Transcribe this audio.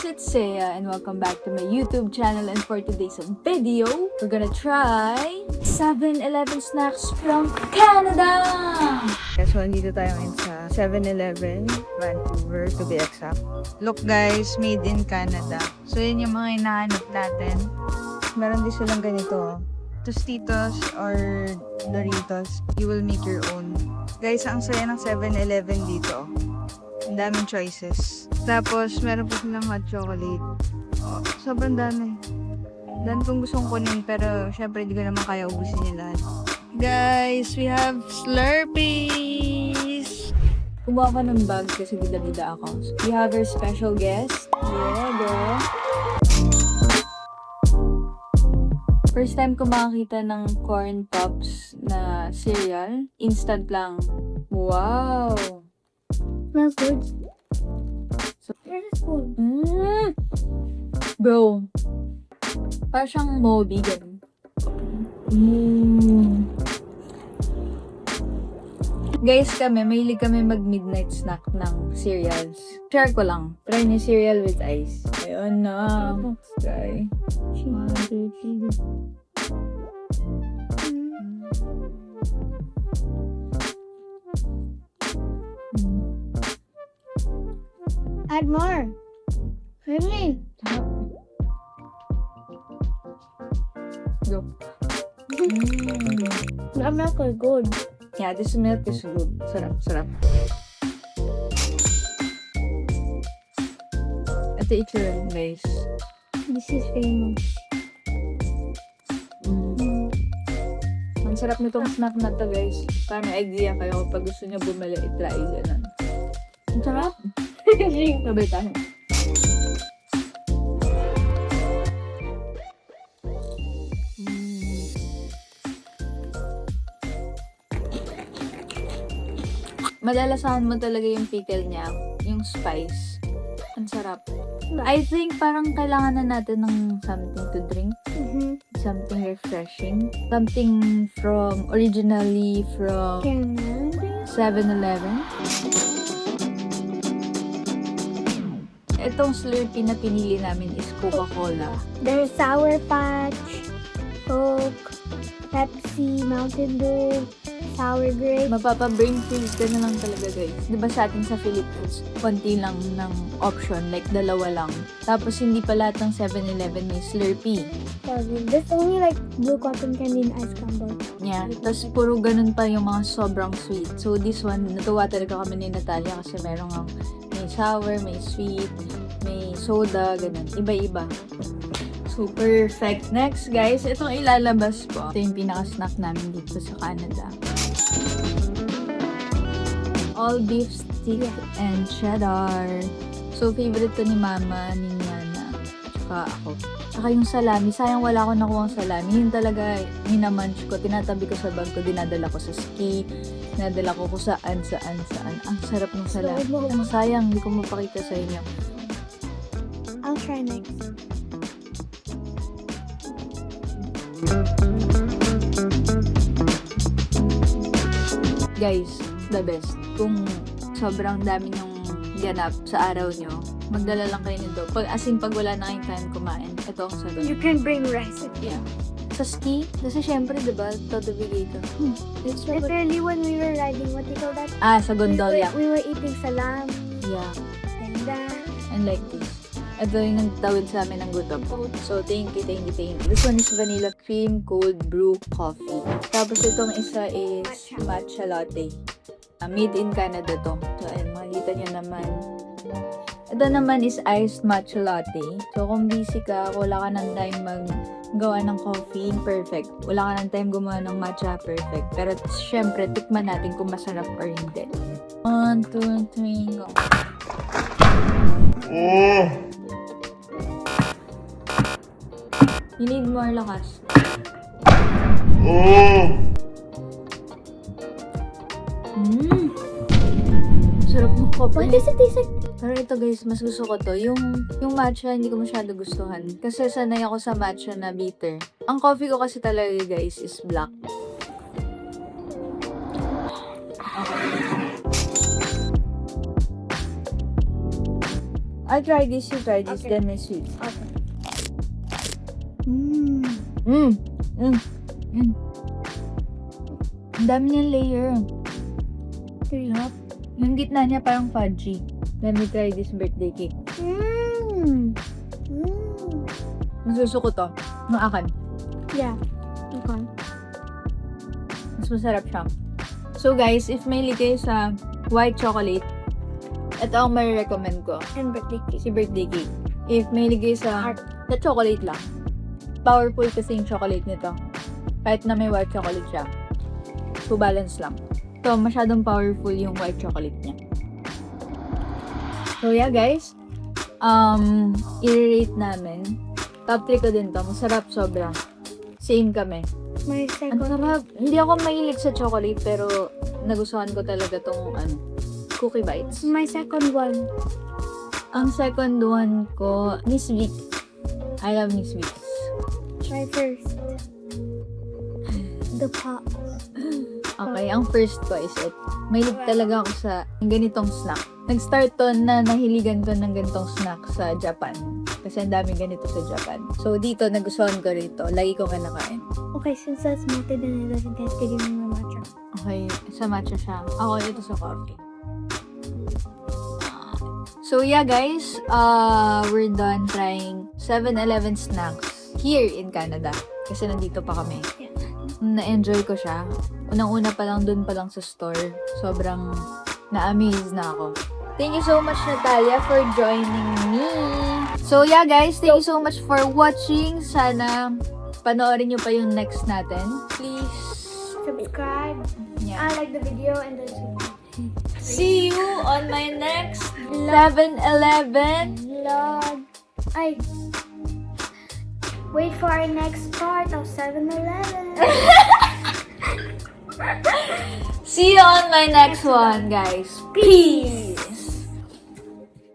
it's Seiya and welcome back to my YouTube channel, and for today's video, we're gonna try 7-Eleven snacks from Canada! So, nandito tayo ngayon sa 7-Eleven, Vancouver to be exact. Look guys, made in Canada. So, yun yung mga hinahanap natin. Meron din silang ganito. Tostitos or Doritos. You will make your own. Guys, ang saya ng 7-Eleven dito. Ang daming choices. Tapos, meron po silang hot chocolate. Oh, sobrang dami. Dami kong gustong kunin, pero syempre hindi ko naman kaya ubusin yung lahat. Guys, we have Slurpees! Kumuha ko ng bag kasi bida-bida ako. So, we have our special guest. Yeah, girl. First time ko makakita ng corn pops na cereal. Instant lang. Wow! Smells good. So, Where is food? Bro. Parang siyang Moby, ganun. Guys, mahilig kami mag-midnight snack ng cereals. Share ko lang. Try niyo cereal with ice. Ayun na. Try. Add more. Really? Go. That milk is good. Yeah, this milk is good. Sarap, sarap. Ito itsura, guys. This is famous. Ang sarap nitong snack na to, guys. Para may idea kayo kapag gusto niyo bumili, itry ganun. Ang sarap. Sabay tayo. Malalasahan mo talaga yung pickle niya, yung spice. Ang sarap. I think parang kailangan na natin ng something to drink. Something refreshing. Something originally from Canada. 7-Eleven. Itong Slurpee na pinili namin is Coca-Cola. There's Sour Patch, Coke, Pepsi, Mountain Dew, Sour Grape. Mapapa-brain freeze ka na lang talaga, guys. Diba sa atin sa Philippines, konti lang ng option, like dalawa lang. Tapos hindi pa lahat ng 7-Eleven may Slurpee. There's only like blue cotton candy and ice crumble. Yeah. Tapos puro ganun pa yung mga sobrang sweet. So this one, natuwa talaga kami ni Natalia kasi meron nga may sour, may sweet, may soda, ganun. Iba-iba. So, perfect. Next, guys, itong ilalabas ko. Ito yung pinaka-snack namin dito sa Canada. All beef stick and cheddar. So, favorite to ni Mama, ni Nana, tsaka ako. Tsaka yung salami. Sayang wala ko nakuha ang salami. Yun talaga, minamunch ko. Tinatabi ko sa bag ko. Dinadala ko sa ski. Dinadala ko kung saan. Ang sarap ng salami. Ang sayang, hindi ko mapakita sa inyo. I'll try next. Guys, the best. Kung sobrang dami nyong ganap sa araw nyo, magdala lang kayo nito. Pag wala na kayong time kumain, ito ang sarap. You can bring recipe. Yeah. Sa ski, kasi syempre, diba, todo bigay ka. It's Literally when we were riding, what do you call that? sa gondola. We were eating salami. Yeah. And And like this. Ito yung nagtawid sa amin ng gutom. So, thank you. This one is vanilla cream cold brew coffee. Tapos itong isa is matcha latte. Made in Canada to. So, ayun, makikita nyo naman. Ito naman is iced matcha latte. So, kung busy ka, wala ka ng time maggawa ng coffee, perfect. Wala ka ng time gumawa ng matcha, perfect. Pero, syempre, tikman natin kung masarap or hindi. 1, 2, 3, go. You need more lakas. Sarap ng coffee. what does it taste like? Pero ito guys, mas gusto ko to. Yung matcha, hindi ko masyado gustuhan. Kasi sanay ako sa matcha na bitter. Ang coffee ko kasi talaga guys is black. Okay. I'll try this, you try this, Okay. then may sweet. Okay. Ang dami niyang layer. Sarap. Yung gitna niya parang fudgy. Let me try this birthday cake. Masusuko to. Ng akin. Yeah. Okay. Mas masarap siya. So guys, if may kayo sa white chocolate, ito ang may recommend ko. And birthday cake. Si birthday cake. If may kayo sa Art. na chocolate lang. Powerful kasi yung chocolate nito. Kahit na may white chocolate siya. So balance lang. So masyadong powerful yung white chocolate niya. So yeah guys. I-rate namin. Top 3 ko din to. Masarap sobra. Same kami. My Ang second. sarap. Hindi ako mahilig sa chocolate pero nagustuhan ko talaga tong cookie bites. My second one. Ang second one ko, Miss Vick. I love Miss Vick. Try first. The pop. Okay, ang first ko is it. Mahilig talaga ako sa ganitong snack. Nag-start to na nahiligan ko ng ganitong snack sa Japan. Kasi ang daming ganito sa Japan. So dito, nagustuhan ko rito. Lagi ko kinakain. Okay, since that's melted and it doesn't taste good, give me my matcha. Okay, sa matcha siya. Ako, ito sa coffee. So yeah guys, we're done trying 7-Eleven snacks here in Canada. Kasi nandito pa kami. Yeah. Na-enjoy ko siya. Unang-una pa lang dun pa lang sa store. Sobrang na-amaze na ako. Thank you so much Natalia for joining me. So yeah guys, thank you so much for watching. Sana panoorin nyo pa yung next natin. Please. Subscribe. Yeah. I like the video and then See you on my next 7-Eleven. vlog. Wait for our next part of 7-Eleven. See you on my next one, guys. Peace.